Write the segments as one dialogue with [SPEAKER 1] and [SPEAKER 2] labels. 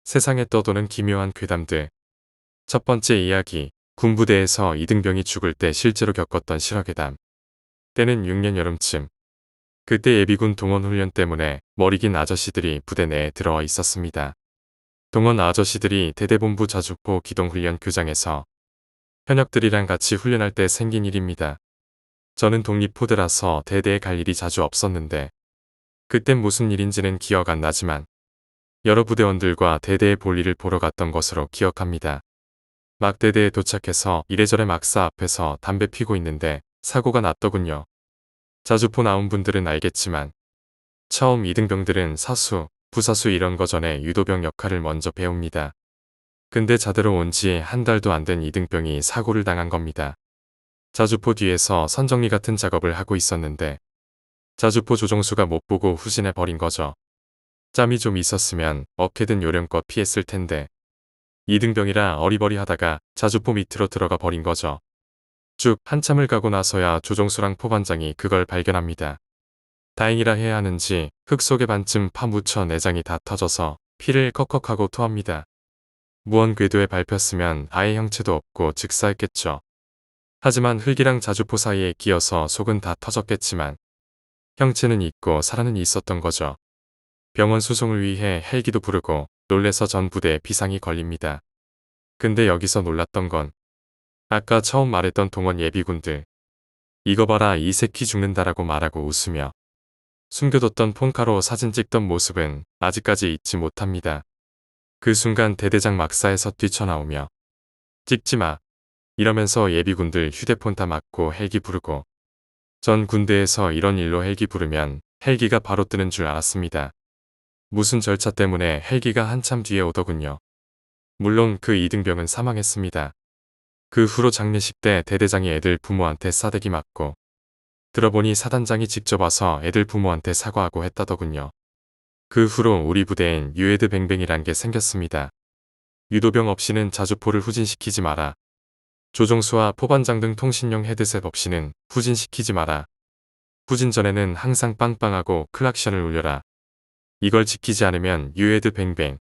[SPEAKER 1] 세상에 떠도는 기묘한 괴담들. 첫 번째 이야기. 군부대에서 이등병이 죽을 때 실제로 겪었던 실화괴담. 때는 6년 여름쯤. 그때 예비군 동원훈련 때문에 머리 긴 아저씨들이 부대 내에 들어와 있었습니다. 동원 아저씨들이 대대본부 자주포 기동훈련 교장에서 현역들이랑 같이 훈련할 때 생긴 일입니다. 저는 독립포대라서 대대에 갈 일이 자주 없었는데 그땐 무슨 일인지는 기억 안 나지만 여러 부대원들과 대대의 볼일을 보러 갔던 것으로 기억합니다. 막 대대에 도착해서 이래저래 막사 앞에서 담배 피고 있는데 사고가 났더군요. 자주포 나온 분들은 알겠지만 처음 이등병들은 사수, 부사수 이런 거 전에 유도병 역할을 먼저 배웁니다. 근데 자대로 온 지 한 달도 안 된 이등병이 사고를 당한 겁니다. 자주포 뒤에서 선정리 같은 작업을 하고 있었는데 자주포 조종수가 못 보고 후진해 버린 거죠. 짬이 좀 있었으면 어떻게든 요령껏 피했을 텐데 이등병이라 어리버리하다가 자주포 밑으로 들어가 버린 거죠. 쭉 한참을 가고 나서야 조종수랑 포반장이 그걸 발견합니다. 다행이라 해야 하는지 흙 속에 반쯤 파묻혀 내장이 다 터져서 피를 컥컥하고 토합니다. 무언 궤도에 밟혔으면 아예 형체도 없고 즉사했겠죠. 하지만 흙이랑 자주포 사이에 끼어서 속은 다 터졌겠지만 형체는 있고 살아는 있었던 거죠. 병원 수송을 위해 헬기도 부르고 놀래서 전 부대에 비상이 걸립니다. 근데 여기서 놀랐던 건 아까 처음 말했던 동원 예비군들. 이거 봐라 이 새끼 죽는다라고 말하고 웃으며 숨겨뒀던 폰카로 사진 찍던 모습은 아직까지 잊지 못합니다. 그 순간 대대장 막사에서 뛰쳐나오며 찍지마 이러면서 예비군들 휴대폰 다 막고 헬기 부르고 전 군대에서 이런 일로 헬기 부르면 헬기가 바로 뜨는 줄 알았습니다. 무슨 절차 때문에 헬기가 한참 뒤에 오더군요. 물론 그 이등병은 사망했습니다. 그 후로 장례식 때 대대장이 애들 부모한테 싸대기 맞고 들어보니 사단장이 직접 와서 애들 부모한테 사과하고 했다더군요. 그 후로 우리 부대엔 유에드 뱅뱅이란 게 생겼습니다. 유도병 없이는 자주포를 후진시키지 마라. 조종수와 포반장 등 통신용 헤드셋 없이는 후진시키지 마라. 후진 전에는 항상 빵빵하고 클락션을 울려라. 이걸 지키지 않으면 유에드 뱅뱅.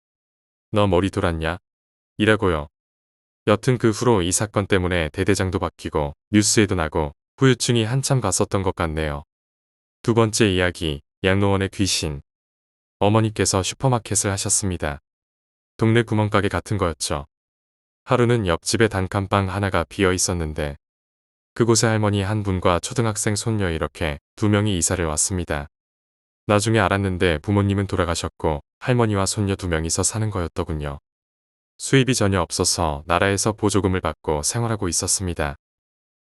[SPEAKER 1] 너 머리 돌았냐? 이라고요. 여튼 그 후로 이 사건 때문에 대대장도 바뀌고 뉴스에도 나고 후유증이 한참 갔었던 것 같네요. 두 번째 이야기. 양로원의 귀신. 어머니께서 슈퍼마켓을 하셨습니다. 동네 구멍가게 같은 거였죠. 하루는 옆집에 단칸방 하나가 비어 있었는데 그곳에 할머니 한 분과 초등학생 손녀 이렇게 두 명이 이사를 왔습니다. 나중에 알았는데 부모님은 돌아가셨고 할머니와 손녀 두 명이서 사는 거였더군요. 수입이 전혀 없어서 나라에서 보조금을 받고 생활하고 있었습니다.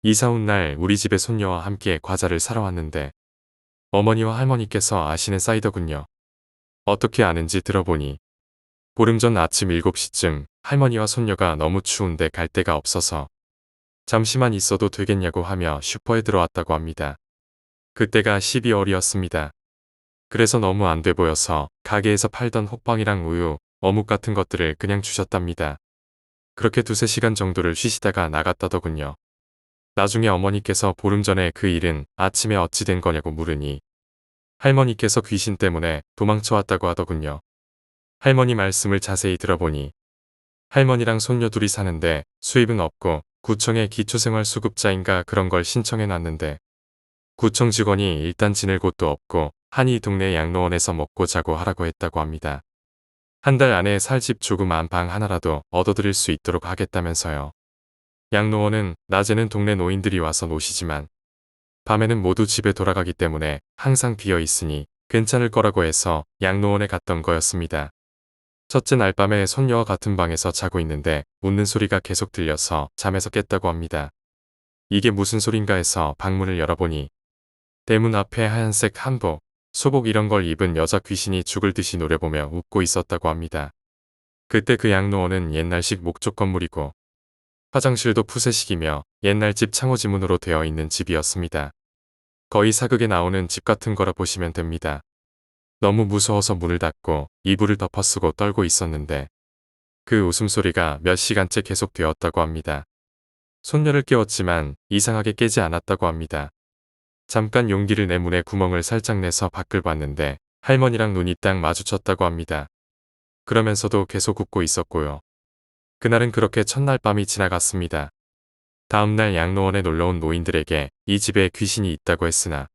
[SPEAKER 1] 이사 온 날 우리 집에 손녀와 함께 과자를 사러 왔는데 어머니와 할머니께서 아시는 사이더군요. 어떻게 아는지 들어보니 보름 전 아침 7시쯤 할머니와 손녀가 너무 추운데 갈 데가 없어서 잠시만 있어도 되겠냐고 하며 슈퍼에 들어왔다고 합니다. 그때가 12월이었습니다. 그래서 너무 안 돼 보여서 가게에서 팔던 호빵이랑 우유, 어묵 같은 것들을 그냥 주셨답니다. 그렇게 2~3시간 정도를 쉬시다가 나갔다더군요. 나중에 어머니께서 보름 전에 그 일은 아침에 어찌 된 거냐고 물으니 할머니께서 귀신 때문에 도망쳐 왔다고 하더군요. 할머니 말씀을 자세히 들어보니 할머니랑 손녀 둘이 사는데 수입은 없고 구청에 기초생활수급자인가 그런 걸 신청해 놨는데 구청 직원이 일단 지낼 곳도 없고 한이 동네 양로원에서 먹고 자고 하라고 했다고 합니다. 한 달 안에 살 집 조그마한 방 하나라도 얻어드릴 수 있도록 하겠다면서요. 양로원은 낮에는 동네 노인들이 와서 노시지만 밤에는 모두 집에 돌아가기 때문에 항상 비어 있으니 괜찮을 거라고 해서 양로원에 갔던 거였습니다. 첫째 날 밤에 손녀와 같은 방에서 자고 있는데 웃는 소리가 계속 들려서 잠에서 깼다고 합니다. 이게 무슨 소린가 해서 방문을 열어보니 대문 앞에 하얀색 한복, 소복 이런 걸 입은 여자 귀신이 죽을 듯이 노려보며 웃고 있었다고 합니다. 그때 그 양로원은 옛날식 목조 건물이고 화장실도 푸세식이며 옛날 집 창호지문으로 되어 있는 집이었습니다. 거의 사극에 나오는 집 같은 거라 보시면 됩니다. 너무 무서워서 문을 닫고 이불을 덮어쓰고 떨고 있었는데 그 웃음소리가 몇 시간째 계속되었다고 합니다. 손녀를 깨웠지만 이상하게 깨지 않았다고 합니다. 잠깐 용기를 내 문에 구멍을 살짝 내서 밖을 봤는데 할머니랑 눈이 딱 마주쳤다고 합니다. 그러면서도 계속 웃고 있었고요. 그날은 그렇게 첫날 밤이 지나갔습니다. 다음날 양로원에 놀러온 노인들에게 이 집에 귀신이 있다고 했으나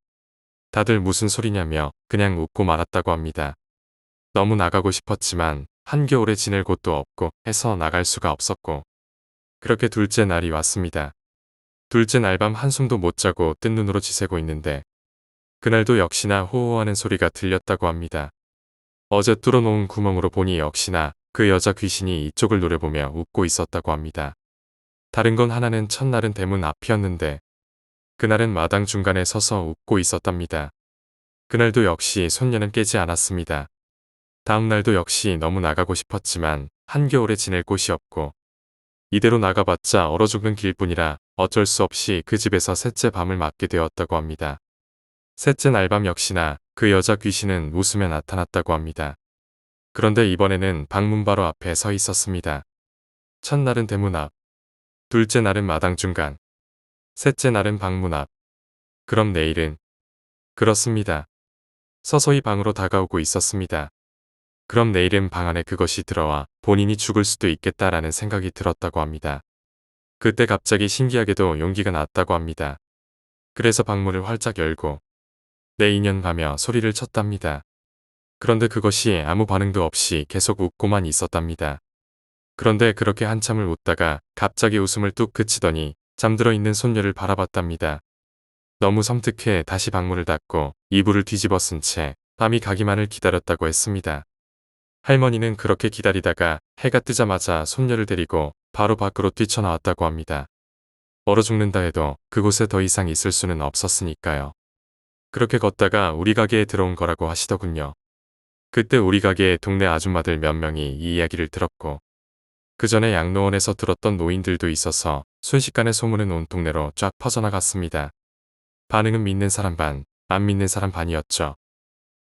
[SPEAKER 1] 다들 무슨 소리냐며 그냥 웃고 말았다고 합니다. 너무 나가고 싶었지만 한겨울에 지낼 곳도 없고 해서 나갈 수가 없었고 그렇게 둘째 날이 왔습니다. 둘째 날밤 한숨도 못 자고 뜬 눈으로 지새고 있는데 그날도 역시나 호호하는 소리가 들렸다고 합니다. 어제 뚫어놓은 구멍으로 보니 역시나 그 여자 귀신이 이쪽을 노려보며 웃고 있었다고 합니다. 다른 건 하나는 첫날은 대문 앞이었는데 그날은 마당 중간에 서서 웃고 있었답니다. 그날도 역시 손녀는 깨지 않았습니다. 다음 날도 역시 너무 나가고 싶었지만 한겨울에 지낼 곳이 없고 이대로 나가봤자 얼어 죽는 길뿐이라 어쩔 수 없이 그 집에서 셋째 밤을 맞게 되었다고 합니다. 셋째 날밤 역시나 그 여자 귀신은 웃으며 나타났다고 합니다. 그런데 이번에는 방문 바로 앞에 서 있었습니다. 첫날은 대문 앞, 둘째 날은 마당 중간, 셋째 날은 방문 앞. 그럼 내일은? 그렇습니다. 서서히 방으로 다가오고 있었습니다. 그럼 내일은 방 안에 그것이 들어와 본인이 죽을 수도 있겠다라는 생각이 들었다고 합니다. 그때 갑자기 신기하게도 용기가 났다고 합니다. 그래서 방문을 활짝 열고 내 인연가며 소리를 쳤답니다. 그런데 그것이 아무 반응도 없이 계속 웃고만 있었답니다. 그런데 그렇게 한참을 웃다가 갑자기 웃음을 뚝 그치더니 잠들어 있는 손녀를 바라봤답니다. 너무 섬뜩해 다시 방문을 닫고 이불을 뒤집어 쓴 채 밤이 가기만을 기다렸다고 했습니다. 할머니는 그렇게 기다리다가 해가 뜨자마자 손녀를 데리고 바로 밖으로 뛰쳐나왔다고 합니다. 얼어 죽는다 해도 그곳에 더 이상 있을 수는 없었으니까요. 그렇게 걷다가 우리 가게에 들어온 거라고 하시더군요. 그때 우리 가게에 동네 아줌마들 몇 명이 이 이야기를 들었고 그 전에 양로원에서 들었던 노인들도 있어서 순식간에 소문은 온 동네로 쫙 퍼져나갔습니다. 반응은 믿는 사람 반, 안 믿는 사람 반이었죠.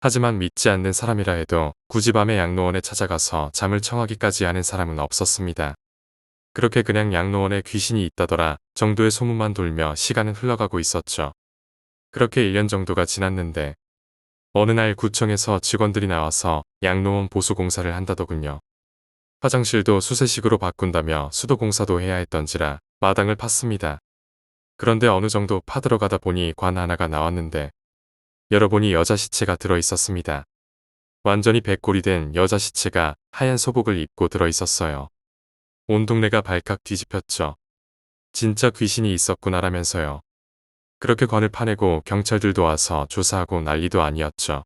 [SPEAKER 1] 하지만 믿지 않는 사람이라 해도 굳이 밤에 양로원에 찾아가서 잠을 청하기까지 하는 사람은 없었습니다. 그렇게 그냥 양로원에 귀신이 있다더라 정도의 소문만 돌며 시간은 흘러가고 있었죠. 그렇게 1년 정도가 지났는데 어느 날 구청에서 직원들이 나와서 양로원 보수공사를 한다더군요. 화장실도 수세식으로 바꾼다며 수도공사도 해야 했던지라 마당을 팠습니다. 그런데 어느 정도 파들어가다 보니 관 하나가 나왔는데 열어보니 여자 시체가 들어있었습니다. 완전히 백골이 된 여자 시체가 하얀 소복을 입고 들어있었어요. 온 동네가 발칵 뒤집혔죠. 진짜 귀신이 있었구나라면서요. 그렇게 관을 파내고 경찰들도 와서 조사하고 난리도 아니었죠.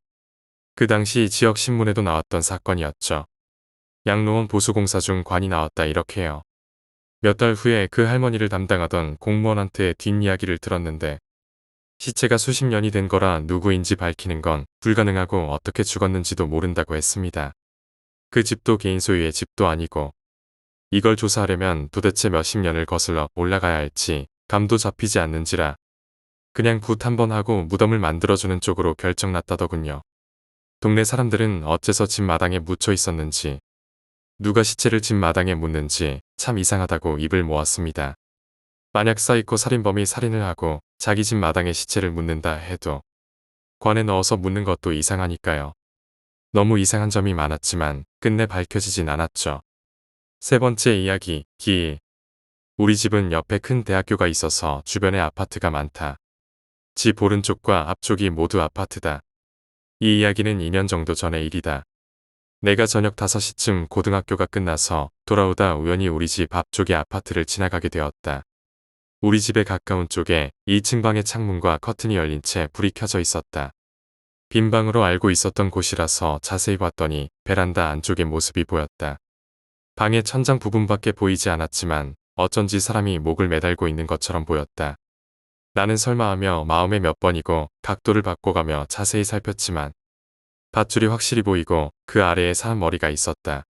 [SPEAKER 1] 그 당시 지역 신문에도 나왔던 사건이었죠. 양로원 보수공사 중 관이 나왔다 이렇게요. 몇 달 후에 그 할머니를 담당하던 공무원한테 뒷이야기를 들었는데 시체가 수십 년이 된 거라 누구인지 밝히는 건 불가능하고 어떻게 죽었는지도 모른다고 했습니다. 그 집도 개인 소유의 집도 아니고 이걸 조사하려면 도대체 몇십 년을 거슬러 올라가야 할지 감도 잡히지 않는지라 그냥 굿 한번 하고 무덤을 만들어주는 쪽으로 결정났다더군요. 동네 사람들은 어째서 집 마당에 묻혀 있었는지 누가 시체를 집 마당에 묻는지 참 이상하다고 입을 모았습니다. 만약 사이코 살인범이 살인을 하고 자기 집 마당에 시체를 묻는다 해도 관에 넣어서 묻는 것도 이상하니까요. 너무 이상한 점이 많았지만 끝내 밝혀지진 않았죠. 세 번째 이야기, 기일. 우리 집은 옆에 큰 대학교가 있어서 주변에 아파트가 많다. 집 오른쪽과 앞쪽이 모두 아파트다. 이 이야기는 2년 정도 전의 일이다. 내가 저녁 5시쯤 고등학교가 끝나서 돌아오다 우연히 우리 집 앞쪽의 아파트를 지나가게 되었다. 우리 집에 가까운 쪽에 2층 방의 창문과 커튼이 열린 채 불이 켜져 있었다. 빈 방으로 알고 있었던 곳이라서 자세히 봤더니 베란다 안쪽의 모습이 보였다. 방의 천장 부분밖에 보이지 않았지만 어쩐지 사람이 목을 매달고 있는 것처럼 보였다. 나는 설마 하며 마음에 몇 번이고 각도를 바꿔가며 자세히 살폈지만 밧줄이 확실히 보이고 그 아래에 사람 머리가 있었다.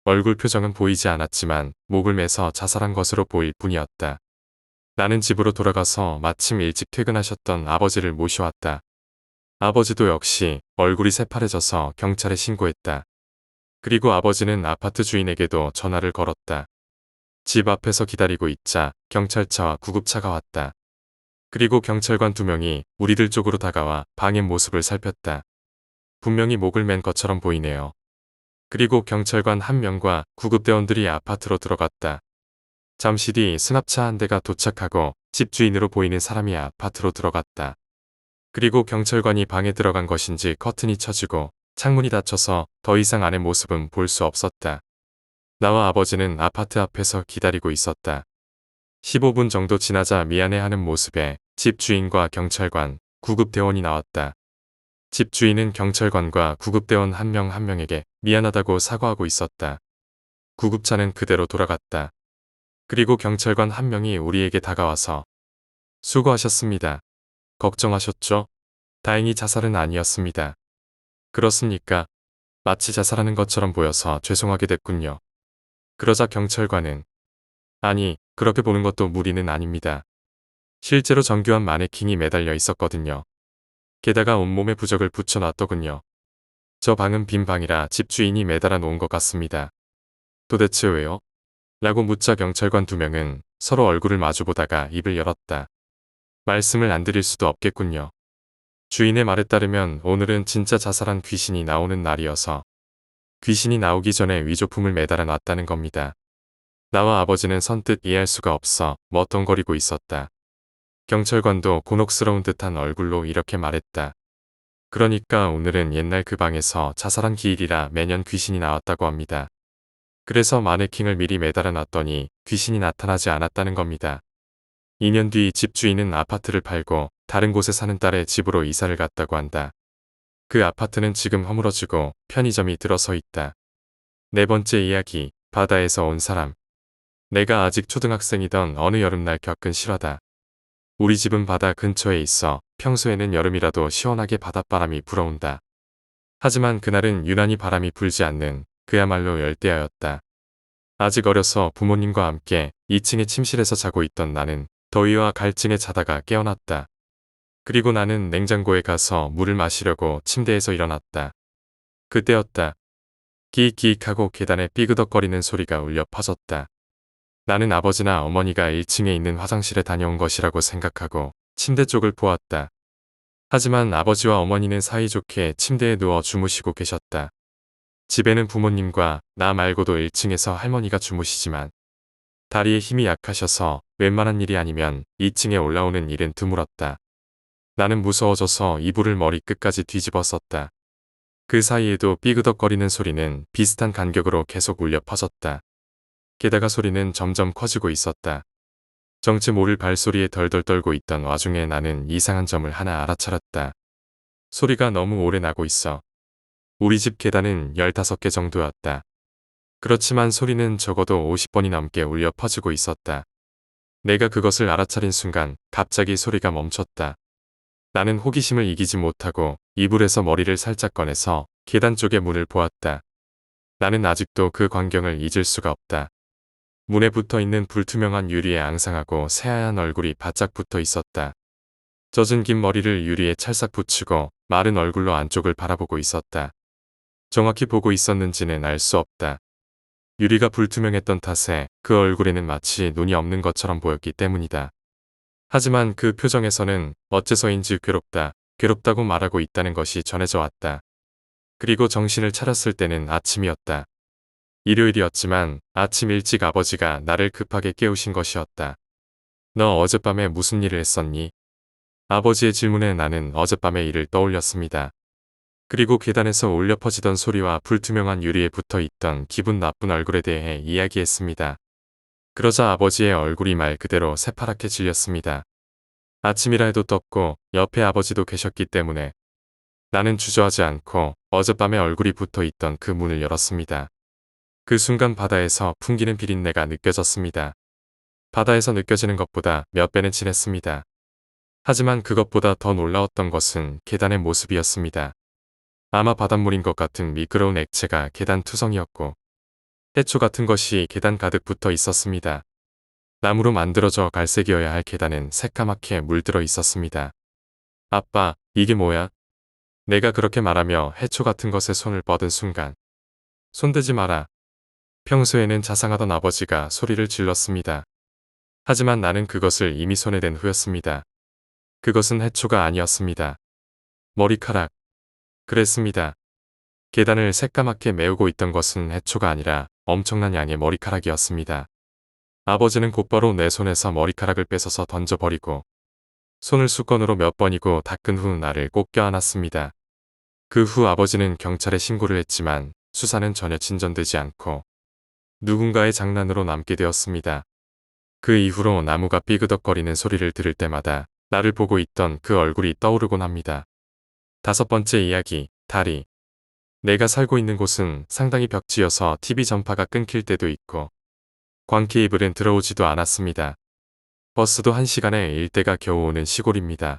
[SPEAKER 1] 얼굴 표정은 보이지 않았지만 목을 매서 자살한 것으로 보일 뿐이었다. 나는 집으로 돌아가서 마침 일찍 퇴근하셨던 아버지를 모셔왔다. 아버지도 역시 얼굴이 새파래져서 경찰에 신고했다. 그리고 아버지는 아파트 주인에게도 전화를 걸었다. 집 앞에서 기다리고 있자 경찰차와 구급차가 왔다. 그리고 경찰관 2명이 우리들 쪽으로 다가와 방의 모습을 살폈다. 분명히 목을 맨 것처럼 보이네요. 그리고 경찰관 한 명과 구급대원들이 아파트로 들어갔다. 잠시 뒤 수납차 한 대가 도착하고 집주인으로 보이는 사람이 아파트로 들어갔다. 그리고 경찰관이 방에 들어간 것인지 커튼이 쳐지고 창문이 닫혀서 더 이상 안의 모습은 볼 수 없었다. 나와 아버지는 아파트 앞에서 기다리고 있었다. 15분 정도 지나자 미안해하는 모습에 집주인과 경찰관, 구급대원이 나왔다. 집주인은 경찰관과 구급대원 한 명 한 명에게 미안하다고 사과하고 있었다. 구급차는 그대로 돌아갔다. 그리고 경찰관 한 명이 우리에게 다가와서 수고하셨습니다. 걱정하셨죠? 다행히 자살은 아니었습니다. 그렇습니까? 마치 자살하는 것처럼 보여서 죄송하게 됐군요. 그러자 경찰관은 아니, 그렇게 보는 것도 무리는 아닙니다. 실제로 정교한 마네킹이 매달려 있었거든요. 게다가 온몸에 부적을 붙여놨더군요. 저 방은 빈 방이라 집주인이 매달아 놓은 것 같습니다. 도대체 왜요? 라고 묻자 경찰관 두 명은 서로 얼굴을 마주보다가 입을 열었다. 말씀을 안 드릴 수도 없겠군요. 주인의 말에 따르면 오늘은 진짜 자살한 귀신이 나오는 날이어서 귀신이 나오기 전에 위조품을 매달아 놨다는 겁니다. 나와 아버지는 선뜻 이해할 수가 없어 머뭇거리고 있었다. 경찰관도 곤혹스러운 듯한 얼굴로 이렇게 말했다. 그러니까 오늘은 옛날 그 방에서 자살한 기일이라 매년 귀신이 나왔다고 합니다. 그래서 마네킹을 미리 매달아 놨더니 귀신이 나타나지 않았다는 겁니다. 2년 뒤 집주인은 아파트를 팔고 다른 곳에 사는 딸의 집으로 이사를 갔다고 한다. 그 아파트는 지금 허물어지고 편의점이 들어서 있다. 네 번째 이야기, 바다에서 온 사람. 내가 아직 초등학생이던 어느 여름날 겪은 실화다. 우리 집은 바다 근처에 있어 평소에는 여름이라도 시원하게 바닷바람이 불어온다. 하지만 그날은 유난히 바람이 불지 않는 그야말로 열대야였다. 아직 어려서 부모님과 함께 2층의 침실에서 자고 있던 나는 더위와 갈증에 자다가 깨어났다. 그리고 나는 냉장고에 가서 물을 마시려고 침대에서 일어났다. 그때였다. 기익기익하고 계단에 삐그덕거리는 소리가 울려 퍼졌다. 나는 아버지나 어머니가 1층에 있는 화장실에 다녀온 것이라고 생각하고 침대 쪽을 보았다. 하지만 아버지와 어머니는 사이좋게 침대에 누워 주무시고 계셨다. 집에는 부모님과 나 말고도 1층에서 할머니가 주무시지만 다리에 힘이 약하셔서 웬만한 일이 아니면 2층에 올라오는 일은 드물었다. 나는 무서워져서 이불을 머리끝까지 뒤집어 썼다. 그 사이에도 삐그덕거리는 소리는 비슷한 간격으로 계속 울려 퍼졌다. 게다가 소리는 점점 커지고 있었다. 정체 모를 발소리에 덜덜 떨고 있던 와중에 나는 이상한 점을 하나 알아차렸다. 소리가 너무 오래 나고 있어. 우리 집 계단은 15개 정도였다. 그렇지만 소리는 적어도 50번이 넘게 울려 퍼지고 있었다. 내가 그것을 알아차린 순간 갑자기 소리가 멈췄다. 나는 호기심을 이기지 못하고 이불에서 머리를 살짝 꺼내서 계단 쪽의 문을 보았다. 나는 아직도 그 광경을 잊을 수가 없다. 문에 붙어있는 불투명한 유리에 앙상하고 새하얀 얼굴이 바짝 붙어 있었다. 젖은 긴 머리를 유리에 찰싹 붙이고 마른 얼굴로 안쪽을 바라보고 있었다. 정확히 보고 있었는지는 알 수 없다. 유리가 불투명했던 탓에 그 얼굴에는 마치 눈이 없는 것처럼 보였기 때문이다. 하지만 그 표정에서는 어째서인지 괴롭다고 말하고 있다는 것이 전해져 왔다. 그리고 정신을 차렸을 때는 아침이었다. 일요일이었지만 아침 일찍 아버지가 나를 급하게 깨우신 것이었다. 너 어젯밤에 무슨 일을 했었니? 아버지의 질문에 나는 어젯밤의 일을 떠올렸습니다. 그리고 계단에서 울려 퍼지던 소리와 불투명한 유리에 붙어있던 기분 나쁜 얼굴에 대해 이야기했습니다. 그러자 아버지의 얼굴이 말 그대로 새파랗게 질렸습니다. 아침이라 해도 떴고 옆에 아버지도 계셨기 때문에 나는 주저하지 않고 어젯밤에 얼굴이 붙어있던 그 문을 열었습니다. 그 순간 바다에서 풍기는 비린내가 느껴졌습니다. 바다에서 느껴지는 것보다 몇 배는 진했습니다. 하지만 그것보다 더 놀라웠던 것은 계단의 모습이었습니다. 아마 바닷물인 것 같은 미끄러운 액체가 계단 투성이었고 해초 같은 것이 계단 가득 붙어 있었습니다. 나무로 만들어져 갈색이어야 할 계단은 새까맣게 물들어 있었습니다. 아빠, 이게 뭐야? 내가 그렇게 말하며 해초 같은 것에 손을 뻗은 순간 손대지 마라. 평소에는 자상하던 아버지가 소리를 질렀습니다. 하지만 나는 그것을 이미 손에 댄 후였습니다. 그것은 해초가 아니었습니다. 머리카락. 그랬습니다. 계단을 새까맣게 메우고 있던 것은 해초가 아니라 엄청난 양의 머리카락이었습니다. 아버지는 곧바로 내 손에서 머리카락을 뺏어서 던져버리고 손을 수건으로 몇 번이고 닦은 후 나를 꼭 껴안았습니다. 그 후 아버지는 경찰에 신고를 했지만 수사는 전혀 진전되지 않고 누군가의 장난으로 남게 되었습니다. 그 이후로 나무가 삐그덕거리는 소리를 들을 때마다 나를 보고 있던 그 얼굴이 떠오르곤 합니다. 5번째 이야기, 다리. 내가 살고 있는 곳은 상당히 벽지여서 TV 전파가 끊길 때도 있고 광 케이블은 들어오지도 않았습니다. 버스도 1시간에 1대가 겨우 오는 시골입니다.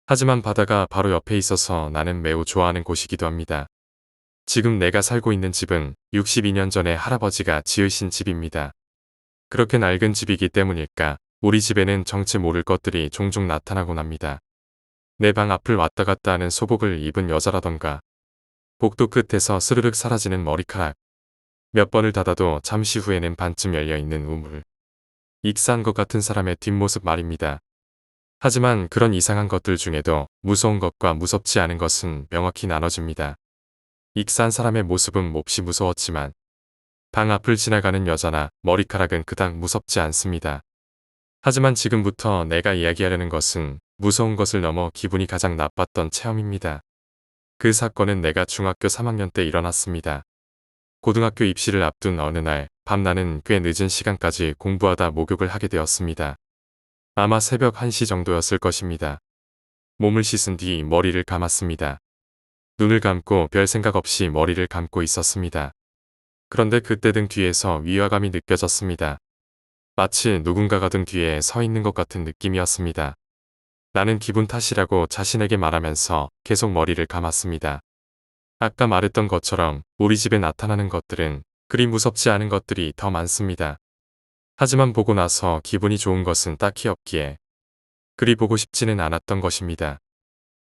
[SPEAKER 1] 하지만 바다가 바로 옆에 있어서 나는 매우 좋아하는 곳이기도 합니다. 지금 내가 살고 있는 집은 62년 전에 할아버지가 지으신 집입니다. 그렇게 낡은 집이기 때문일까 우리 집에는 정체 모를 것들이 종종 나타나곤 합니다. 내 방 앞을 왔다 갔다 하는 소복을 입은 여자라던가 복도 끝에서 스르륵 사라지는 머리카락, 몇 번을 닫아도 잠시 후에는 반쯤 열려있는 우물, 익사한 것 같은 사람의 뒷모습 말입니다. 하지만 그런 이상한 것들 중에도 무서운 것과 무섭지 않은 것은 명확히 나눠집니다. 익사한 사람의 모습은 몹시 무서웠지만 방 앞을 지나가는 여자나 머리카락은 그닥 무섭지 않습니다. 하지만 지금부터 내가 이야기하려는 것은 무서운 것을 넘어 기분이 가장 나빴던 체험입니다. 그 사건은 내가 중학교 3학년 때 일어났습니다. 고등학교 입시를 앞둔 어느 날 밤 나는 꽤 늦은 시간까지 공부하다 목욕을 하게 되었습니다. 아마 새벽 1시 정도였을 것입니다. 몸을 씻은 뒤 머리를 감았습니다. 눈을 감고 별 생각 없이 머리를 감고 있었습니다. 그런데 그때 등 뒤에서 위화감이 느껴졌습니다. 마치 누군가가 등 뒤에 서 있는 것 같은 느낌이었습니다. 나는 기분 탓이라고 자신에게 말하면서 계속 머리를 감았습니다. 아까 말했던 것처럼 우리 집에 나타나는 것들은 그리 무섭지 않은 것들이 더 많습니다. 하지만 보고 나서 기분이 좋은 것은 딱히 없기에 그리 보고 싶지는 않았던 것입니다.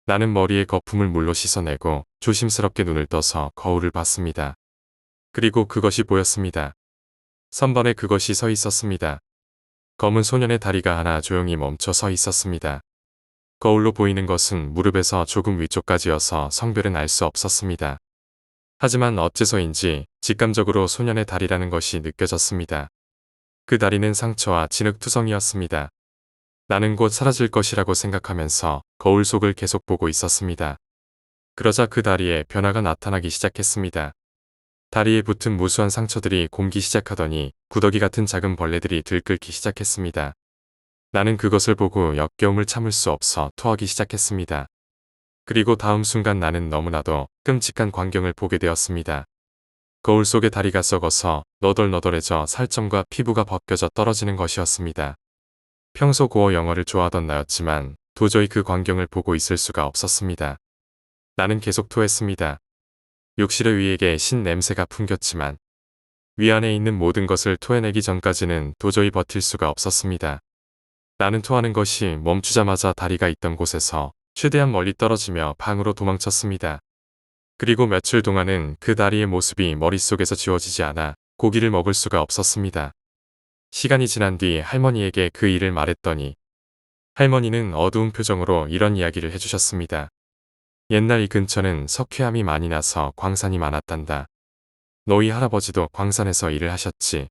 [SPEAKER 1] 나는 머리에 거품을 물로 씻어내고 조심스럽게 눈을 떠서 거울을 봤습니다. 그리고 그것이 보였습니다. 선반에 그것이 서 있었습니다. 검은 소년의 다리가 하나 조용히 멈춰 서 있었습니다. 거울로 보이는 것은 무릎에서 조금 위쪽까지여서 성별은 알 수 없었습니다. 하지만 어째서인지 직감적으로 소년의 다리라는 것이 느껴졌습니다. 그 다리는 상처와 진흙투성이었습니다. 나는 곧 사라질 것이라고 생각하면서 거울 속을 계속 보고 있었습니다. 그러자 그 다리에 변화가 나타나기 시작했습니다. 다리에 붙은 무수한 상처들이 곪기 시작하더니 구더기 같은 작은 벌레들이 들끓기 시작했습니다. 나는 그것을 보고 역겨움을 참을 수 없어 토하기 시작했습니다. 그리고 다음 순간 나는 너무나도 끔찍한 광경을 보게 되었습니다. 거울 속의 다리가 썩어서 너덜너덜해져 살점과 피부가 벗겨져 떨어지는 것이었습니다. 평소 고어 영어를 좋아하던 나였지만 도저히 그 광경을 보고 있을 수가 없었습니다. 나는 계속 토했습니다. 욕실의 위에게 신 냄새가 풍겼지만 위 안에 있는 모든 것을 토해내기 전까지는 도저히 버틸 수가 없었습니다. 나는 토하는 것이 멈추자마자 다리가 있던 곳에서 최대한 멀리 떨어지며 방으로 도망쳤습니다. 그리고 며칠 동안은 그 다리의 모습이 머릿속에서 지워지지 않아 고기를 먹을 수가 없었습니다. 시간이 지난 뒤 할머니에게 그 일을 말했더니 할머니는 어두운 표정으로 이런 이야기를 해주셨습니다. 옛날 이 근처는 석회암이 많이 나서 광산이 많았단다. 너희 할아버지도 광산에서 일을 하셨지.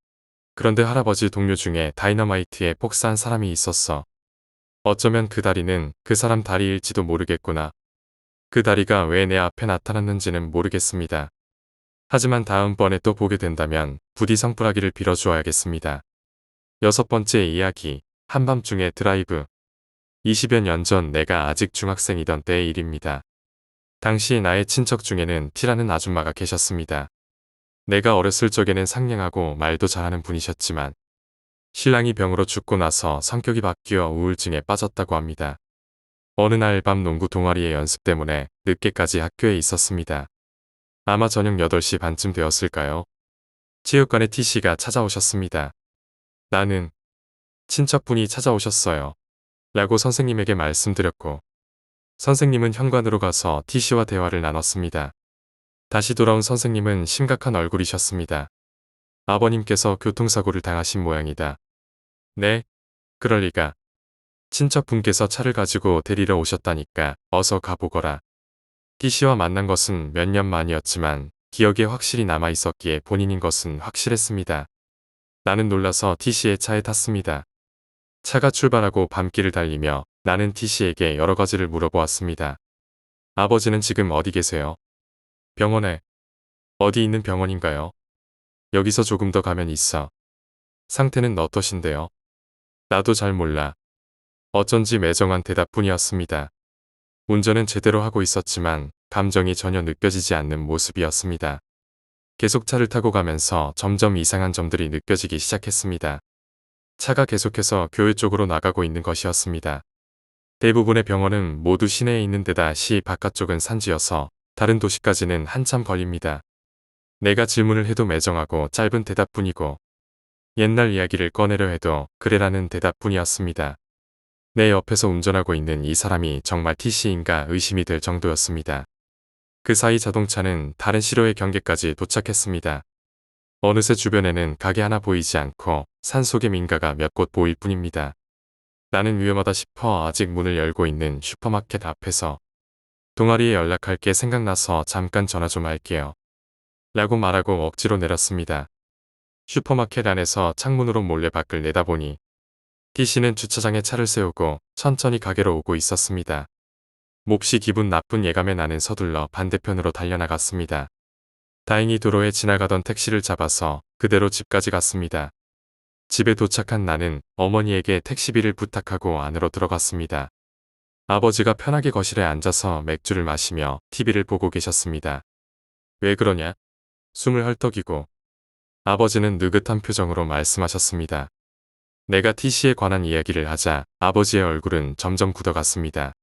[SPEAKER 1] 그런데 할아버지 동료 중에 다이너마이트에 폭사한 사람이 있었어. 어쩌면 그 다리는 그 사람 다리일지도 모르겠구나. 그 다리가 왜 내 앞에 나타났는지는 모르겠습니다. 하지만 다음번에 또 보게 된다면 부디 성불하기를 빌어주어야겠습니다. 6번째 이야기, 한밤중에 드라이브. 20여 년 전 내가 아직 중학생이던 때의 일입니다. 당시 나의 친척 중에는 티라는 아줌마가 계셨습니다. 내가 어렸을 적에는 상냥하고 말도 잘하는 분이셨지만 신랑이 병으로 죽고 나서 성격이 바뀌어 우울증에 빠졌다고 합니다. 어느 날 밤 농구 동아리의 연습 때문에 늦게까지 학교에 있었습니다. 아마 저녁 8시 반쯤 되었을까요? 체육관에 T씨가 찾아오셨습니다. 나는 친척분이 찾아오셨어요. 라고 선생님에게 말씀드렸고 선생님은 현관으로 가서 T씨와 대화를 나눴습니다. 다시 돌아온 선생님은 심각한 얼굴이셨습니다. 아버님께서 교통사고를 당하신 모양이다. 네? 그럴 리가. 친척분께서 차를 가지고 데리러 오셨다니까 어서 가보거라. T씨와 만난 것은 몇 년 만이었지만 기억에 확실히 남아 있었기에 본인인 것은 확실했습니다. 나는 놀라서 T씨의 차에 탔습니다. 차가 출발하고 밤길을 달리며 나는 T씨에게 여러 가지를 물어보았습니다. 아버지는 지금 어디 계세요? 병원에. 어디 있는 병원인가요? 여기서 조금 더 가면 있어. 상태는 어떠신데요? 나도 잘 몰라. 어쩐지 매정한 대답뿐이었습니다. 운전은 제대로 하고 있었지만 감정이 전혀 느껴지지 않는 모습이었습니다. 계속 차를 타고 가면서 점점 이상한 점들이 느껴지기 시작했습니다. 차가 계속해서 교회 쪽으로 나가고 있는 것이었습니다. 대부분의 병원은 모두 시내에 있는 데다 시 바깥쪽은 산지여서 다른 도시까지는 한참 걸립니다. 내가 질문을 해도 매정하고 짧은 대답뿐이고 옛날 이야기를 꺼내려 해도 그래라는 대답뿐이었습니다. 내 옆에서 운전하고 있는 이 사람이 정말 T씨인가 의심이 될 정도였습니다. 그 사이 자동차는 다른 시로의 경계까지 도착했습니다. 어느새 주변에는 가게 하나 보이지 않고 산속의 민가가 몇 곳 보일 뿐입니다. 나는 위험하다 싶어 아직 문을 열고 있는 슈퍼마켓 앞에서 동아리에 연락할 게 생각나서 잠깐 전화 좀 할게요. 라고 말하고 억지로 내렸습니다. 슈퍼마켓 안에서 창문으로 몰래 밖을 내다보니 T씨는 주차장에 차를 세우고 천천히 가게로 오고 있었습니다. 몹시 기분 나쁜 예감에 나는 서둘러 반대편으로 달려나갔습니다. 다행히 도로에 지나가던 택시를 잡아서 그대로 집까지 갔습니다. 집에 도착한 나는 어머니에게 택시비를 부탁하고 안으로 들어갔습니다. 아버지가 편하게 거실에 앉아서 맥주를 마시며 TV를 보고 계셨습니다. 왜 그러냐? 숨을 헐떡이고 아버지는 느긋한 표정으로 말씀하셨습니다. 내가 T씨에 관한 이야기를 하자 아버지의 얼굴은 점점 굳어갔습니다.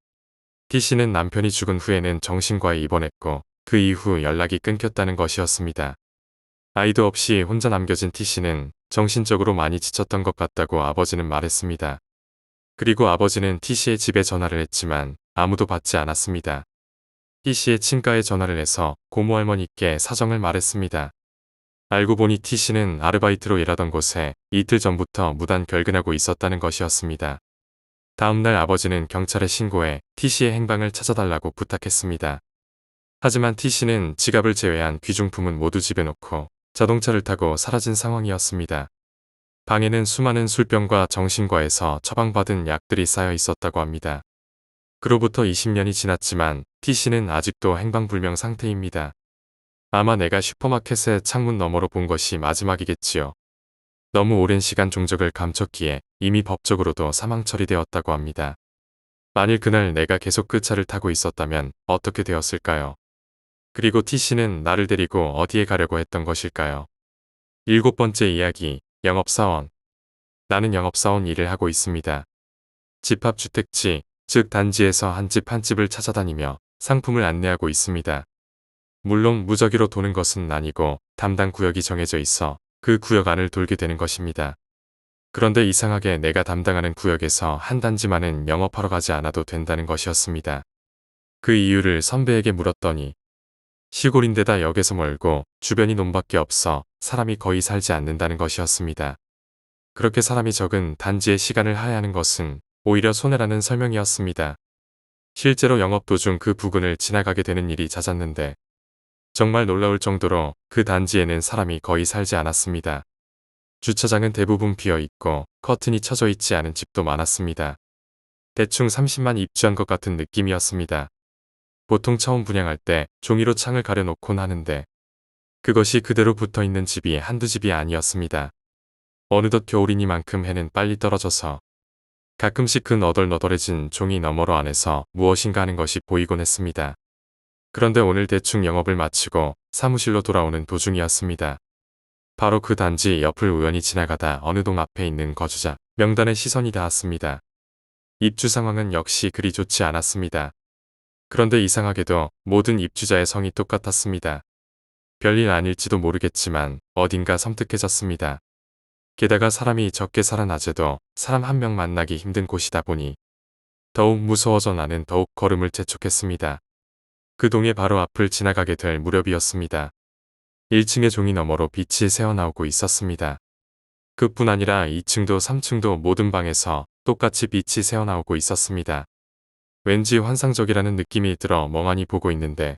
[SPEAKER 1] T씨는 남편이 죽은 후에는 정신과에 입원했고 그 이후 연락이 끊겼다는 것이었습니다. 아이도 없이 혼자 남겨진 T씨는 정신적으로 많이 지쳤던 것 같다고 아버지는 말했습니다. 그리고 아버지는 T씨의 집에 전화를 했지만 아무도 받지 않았습니다. T씨의 친가에 전화를 해서 고모 할머니께 사정을 말했습니다. 알고 보니 T씨는 아르바이트로 일하던 곳에 이틀 전부터 무단 결근하고 있었다는 것이었습니다. 다음날 아버지는 경찰에 신고해 T씨의 행방을 찾아달라고 부탁했습니다. 하지만 T씨는 지갑을 제외한 귀중품은 모두 집에 놓고 자동차를 타고 사라진 상황이었습니다. 방에는 수많은 술병과 정신과에서 처방받은 약들이 쌓여 있었다고 합니다. 그로부터 20년이 지났지만 T씨는 아직도 행방불명 상태입니다. 아마 내가 슈퍼마켓의 창문 너머로 본 것이 마지막이겠지요. 너무 오랜 시간 종적을 감췄기에 이미 법적으로도 사망 처리되었다고 합니다. 만일 그날 내가 계속 그 차를 타고 있었다면 어떻게 되었을까요? 그리고 T씨는 나를 데리고 어디에 가려고 했던 것일까요? 7번째 이야기, 영업사원. 나는 영업사원 일을 하고 있습니다. 집합주택지, 즉 단지에서 한 집 한 집을 찾아다니며 상품을 안내하고 있습니다. 물론 무작위로 도는 것은 아니고 담당 구역이 정해져 있어 그 구역 안을 돌게 되는 것입니다. 그런데 이상하게 내가 담당하는 구역에서 한 단지만은 영업하러 가지 않아도 된다는 것이었습니다. 그 이유를 선배에게 물었더니 시골인데다 역에서 멀고 주변이 논밖에 없어 사람이 거의 살지 않는다는 것이었습니다. 그렇게 사람이 적은 단지에 시간을 하야하는 것은 오히려 손해라는 설명이었습니다. 실제로 영업 도중 그 부근을 지나가게 되는 일이 잦았는데 정말 놀라울 정도로 그 단지에는 사람이 거의 살지 않았습니다. 주차장은 대부분 비어 있고 커튼이 쳐져 있지 않은 집도 많았습니다. 대충 30만 입주한 것 같은 느낌이었습니다. 보통 처음 분양할 때 종이로 창을 가려놓곤 하는데 그것이 그대로 붙어있는 집이 한두 집이 아니었습니다. 어느덧 겨울이니만큼 해는 빨리 떨어져서 가끔씩 그 너덜너덜해진 종이 너머로 안에서 무엇인가 하는 것이 보이곤 했습니다. 그런데 오늘 대충 영업을 마치고 사무실로 돌아오는 도중이었습니다. 바로 그 단지 옆을 우연히 지나가다 어느 동 앞에 있는 거주자 명단에 시선이 닿았습니다. 입주 상황은 역시 그리 좋지 않았습니다. 그런데 이상하게도 모든 입주자의 성이 똑같았습니다. 별일 아닐지도 모르겠지만 어딘가 섬뜩해졌습니다. 게다가 사람이 적게 살아나제도 사람 한 명 만나기 힘든 곳이다 보니 더욱 무서워져 나는 더욱 걸음을 재촉했습니다. 그 동의 바로 앞을 지나가게 될 무렵이었습니다. 1층의 종이 너머로 빛이 새어나오고 있었습니다. 그뿐 아니라 2층도 3층도 모든 방에서 똑같이 빛이 새어나오고 있었습니다. 왠지 환상적이라는 느낌이 들어 멍하니 보고 있는데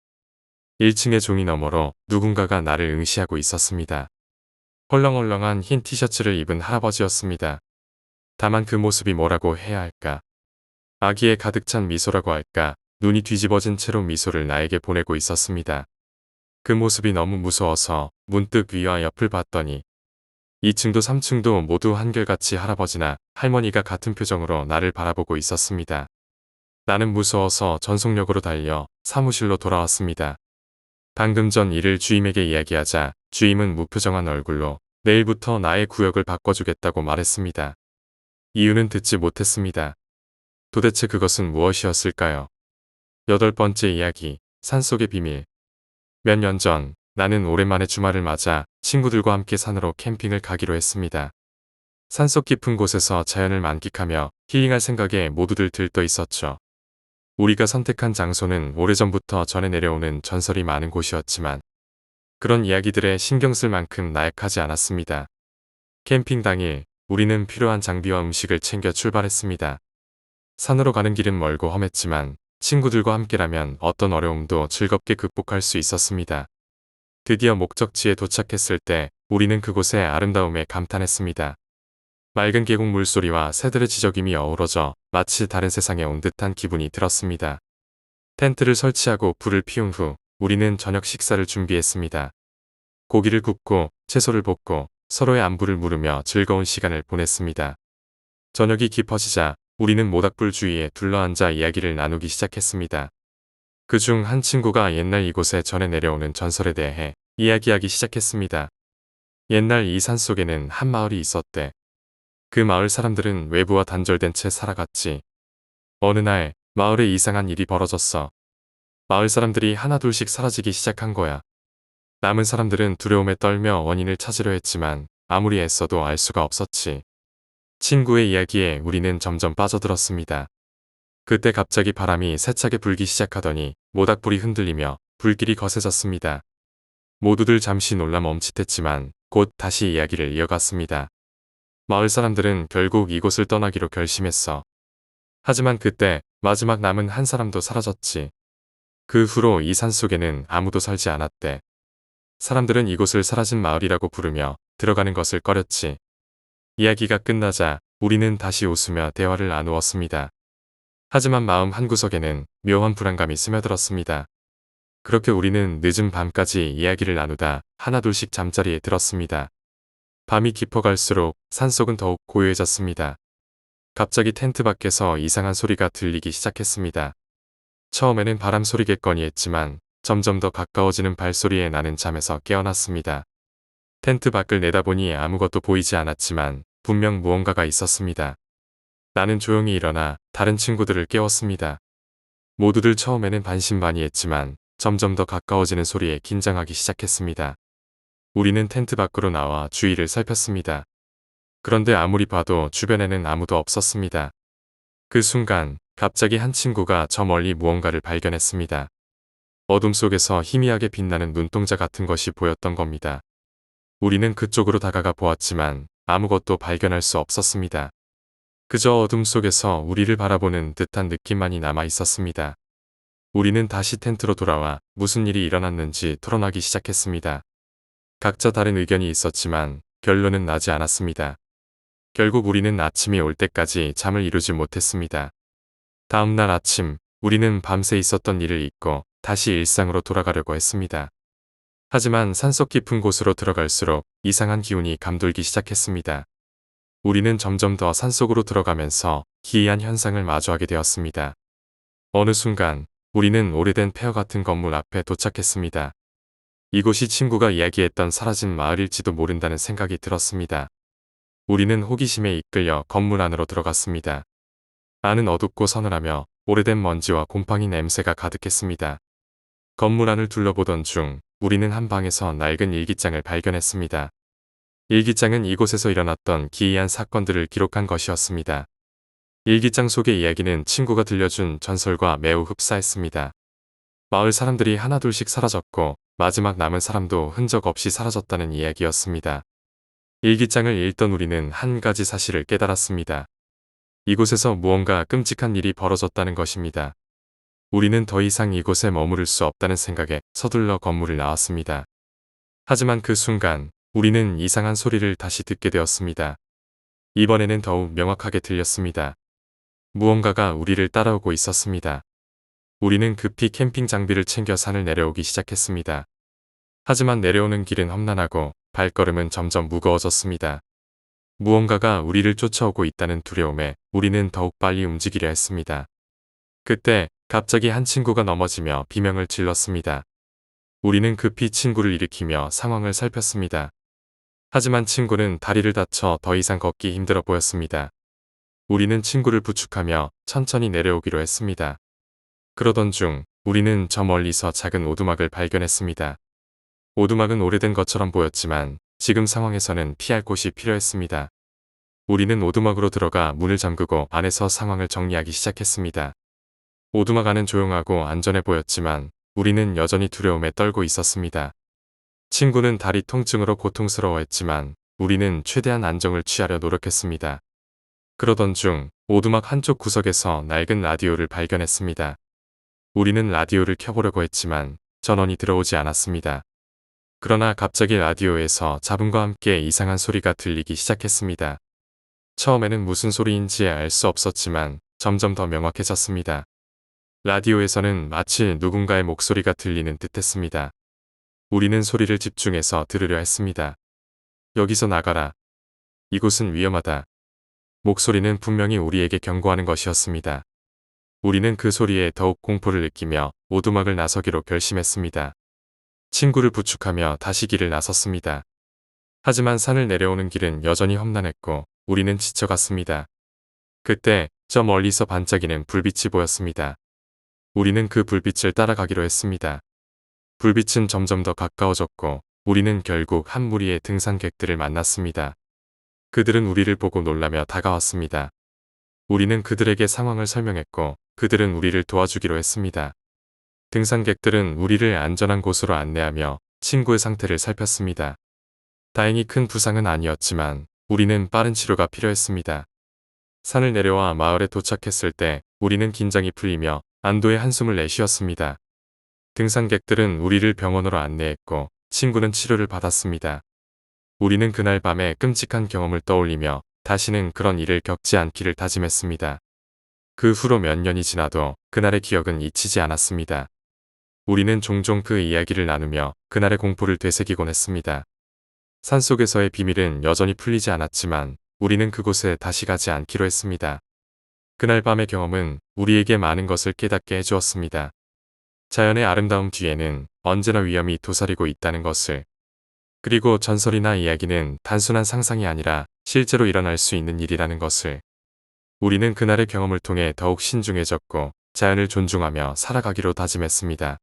[SPEAKER 1] 1층의 종이 너머로 누군가가 나를 응시하고 있었습니다. 헐렁헐렁한 흰 티셔츠를 입은 할아버지였습니다. 다만 그 모습이 뭐라고 해야 할까? 아기에 가득 찬 미소라고 할까? 눈이 뒤집어진 채로 미소를 나에게 보내고 있었습니다. 그 모습이 너무 무서워서 문득 위와 옆을 봤더니 2층도 3층도 모두 한결같이 할아버지나 할머니가 같은 표정으로 나를 바라보고 있었습니다. 나는 무서워서 전속력으로 달려 사무실로 돌아왔습니다. 방금 전 일을 주임에게 이야기하자 주임은 무표정한 얼굴로 내일부터 나의 구역을 바꿔주겠다고 말했습니다. 이유는 듣지 못했습니다. 도대체 그것은 무엇이었을까요? 8번째 이야기, 산속의 비밀. 몇 년 전 나는 오랜만에 주말을 맞아 친구들과 함께 산으로 캠핑을 가기로 했습니다. 산속 깊은 곳에서 자연을 만끽하며 힐링할 생각에 모두들 들떠 있었죠. 우리가 선택한 장소는 오래전부터 전해 내려오는 전설이 많은 곳이었지만 그런 이야기들에 신경 쓸 만큼 나약하지 않았습니다. 캠핑 당일 우리는 필요한 장비와 음식을 챙겨 출발했습니다. 산으로 가는 길은 멀고 험했지만 친구들과 함께라면 어떤 어려움도 즐겁게 극복할 수 있었습니다. 드디어 목적지에 도착했을 때 우리는 그곳의 아름다움에 감탄했습니다. 맑은 계곡 물소리와 새들의 지저귀이 어우러져 마치 다른 세상에 온 듯한 기분이 들었습니다. 텐트를 설치하고 불을 피운 후 우리는 저녁 식사를 준비했습니다. 고기를 굽고 채소를 볶고 서로의 안부를 물으며 즐거운 시간을 보냈습니다. 저녁이 깊어지자 우리는 모닥불 주위에 둘러앉아 이야기를 나누기 시작했습니다. 그중 한 친구가 옛날 이곳에 전해 내려오는 전설에 대해 이야기하기 시작했습니다. 옛날 이 산 속에는 한 마을이 있었대. 그 마을 사람들은 외부와 단절된 채 살아갔지. 어느 날 마을에 이상한 일이 벌어졌어. 마을 사람들이 하나둘씩 사라지기 시작한 거야. 남은 사람들은 두려움에 떨며 원인을 찾으려 했지만 아무리 애써도 알 수가 없었지. 친구의 이야기에 우리는 점점 빠져들었습니다. 그때 갑자기 바람이 세차게 불기 시작하더니 모닥불이 흔들리며 불길이 거세졌습니다. 모두들 잠시 놀라 멈칫했지만 곧 다시 이야기를 이어갔습니다. 마을 사람들은 결국 이곳을 떠나기로 결심했어. 하지만 그때 마지막 남은 한 사람도 사라졌지. 그 후로 이 산속에는 아무도 살지 않았대. 사람들은 이곳을 사라진 마을이라고 부르며 들어가는 것을 꺼렸지. 이야기가 끝나자 우리는 다시 웃으며 대화를 나누었습니다. 하지만 마음 한구석에는 묘한 불안감이 스며들었습니다. 그렇게 우리는 늦은 밤까지 이야기를 나누다 하나둘씩 잠자리에 들었습니다. 밤이 깊어갈수록 산속은 더욱 고요해졌습니다. 갑자기 텐트 밖에서 이상한 소리가 들리기 시작했습니다. 처음에는 바람 소리겠거니 했지만 점점 더 가까워지는 발소리에 나는 잠에서 깨어났습니다. 텐트 밖을 내다보니 아무것도 보이지 않았지만 분명 무언가가 있었습니다. 나는 조용히 일어나 다른 친구들을 깨웠습니다. 모두들 처음에는 반신반의했지만 점점 더 가까워지는 소리에 긴장하기 시작했습니다. 우리는 텐트 밖으로 나와 주위를 살폈습니다. 그런데 아무리 봐도 주변에는 아무도 없었습니다. 그 순간 갑자기 한 친구가 저 멀리 무언가를 발견했습니다. 어둠 속에서 희미하게 빛나는 눈동자 같은 것이 보였던 겁니다. 우리는 그쪽으로 다가가 보았지만 아무것도 발견할 수 없었습니다. 그저 어둠 속에서 우리를 바라보는 듯한 느낌만이 남아 있었습니다. 우리는 다시 텐트로 돌아와 무슨 일이 일어났는지 토론하기 시작했습니다. 각자 다른 의견이 있었지만 결론은 나지 않았습니다. 결국 우리는 아침이 올 때까지 잠을 이루지 못했습니다. 다음 날 아침 우리는 밤새 있었던 일을 잊고 다시 일상으로 돌아가려고 했습니다. 하지만 산속 깊은 곳으로 들어갈수록 이상한 기운이 감돌기 시작했습니다. 우리는 점점 더 산속으로 들어가면서 기이한 현상을 마주하게 되었습니다. 어느 순간 우리는 오래된 폐허 같은 건물 앞에 도착했습니다. 이곳이 친구가 이야기했던 사라진 마을일지도 모른다는 생각이 들었습니다. 우리는 호기심에 이끌려 건물 안으로 들어갔습니다. 안은 어둡고 서늘하며 오래된 먼지와 곰팡이 냄새가 가득했습니다. 건물 안을 둘러보던 중 우리는 한 방에서 낡은 일기장을 발견했습니다. 일기장은 이곳에서 일어났던 기이한 사건들을 기록한 것이었습니다. 일기장 속의 이야기는 친구가 들려준 전설과 매우 흡사했습니다. 마을 사람들이 하나둘씩 사라졌고 마지막 남은 사람도 흔적 없이 사라졌다는 이야기였습니다. 일기장을 읽던 우리는 한 가지 사실을 깨달았습니다. 이곳에서 무언가 끔찍한 일이 벌어졌다는 것입니다. 우리는 더 이상 이곳에 머무를 수 없다는 생각에 서둘러 건물을 나왔습니다. 하지만 그 순간 우리는 이상한 소리를 다시 듣게 되었습니다. 이번에는 더욱 명확하게 들렸습니다. 무언가가 우리를 따라오고 있었습니다. 우리는 급히 캠핑 장비를 챙겨 산을 내려오기 시작했습니다. 하지만 내려오는 길은 험난하고 발걸음은 점점 무거워졌습니다. 무언가가 우리를 쫓아오고 있다는 두려움에 우리는 더욱 빨리 움직이려 했습니다. 그때 갑자기 한 친구가 넘어지며 비명을 질렀습니다. 우리는 급히 친구를 일으키며 상황을 살폈습니다. 하지만 친구는 다리를 다쳐 더 이상 걷기 힘들어 보였습니다. 우리는 친구를 부축하며 천천히 내려오기로 했습니다. 그러던 중 우리는 저 멀리서 작은 오두막을 발견했습니다. 오두막은 오래된 것처럼 보였지만 지금 상황에서는 피할 곳이 필요했습니다. 우리는 오두막으로 들어가 문을 잠그고 안에서 상황을 정리하기 시작했습니다. 오두막 안은 조용하고 안전해 보였지만 우리는 여전히 두려움에 떨고 있었습니다. 친구는 다리 통증으로 고통스러워했지만 우리는 최대한 안정을 취하려 노력했습니다. 그러던 중 오두막 한쪽 구석에서 낡은 라디오를 발견했습니다. 우리는 라디오를 켜보려고 했지만 전원이 들어오지 않았습니다. 그러나 갑자기 라디오에서 잡음과 함께 이상한 소리가 들리기 시작했습니다. 처음에는 무슨 소리인지 알 수 없었지만 점점 더 명확해졌습니다. 라디오에서는 마치 누군가의 목소리가 들리는 듯했습니다. 우리는 소리를 집중해서 들으려 했습니다. 여기서 나가라. 이곳은 위험하다. 목소리는 분명히 우리에게 경고하는 것이었습니다. 우리는 그 소리에 더욱 공포를 느끼며 오두막을 나서기로 결심했습니다. 친구를 부축하며 다시 길을 나섰습니다. 하지만 산을 내려오는 길은 여전히 험난했고 우리는 지쳐갔습니다. 그때 저 멀리서 반짝이는 불빛이 보였습니다. 우리는 그 불빛을 따라가기로 했습니다. 불빛은 점점 더 가까워졌고 우리는 결국 한 무리의 등산객들을 만났습니다. 그들은 우리를 보고 놀라며 다가왔습니다. 우리는 그들에게 상황을 설명했고 그들은 우리를 도와주기로 했습니다. 등산객들은 우리를 안전한 곳으로 안내하며 친구의 상태를 살폈습니다. 다행히 큰 부상은 아니었지만 우리는 빠른 치료가 필요했습니다. 산을 내려와 마을에 도착했을 때 우리는 긴장이 풀리며 안도의 한숨을 내쉬었습니다. 등산객들은 우리를 병원으로 안내했고 친구는 치료를 받았습니다. 우리는 그날 밤에 끔찍한 경험을 떠올리며 다시는 그런 일을 겪지 않기를 다짐했습니다. 그 후로 몇 년이 지나도 그날의 기억은 잊히지 않았습니다. 우리는 종종 그 이야기를 나누며 그날의 공포를 되새기곤 했습니다. 산속에서의 비밀은 여전히 풀리지 않았지만 우리는 그곳에 다시 가지 않기로 했습니다. 그날 밤의 경험은 우리에게 많은 것을 깨닫게 해주었습니다. 자연의 아름다움 뒤에는 언제나 위험이 도사리고 있다는 것을, 그리고 전설이나 이야기는 단순한 상상이 아니라 실제로 일어날 수 있는 일이라는 것을. 우리는 그날의 경험을 통해 더욱 신중해졌고 자연을 존중하며 살아가기로 다짐했습니다.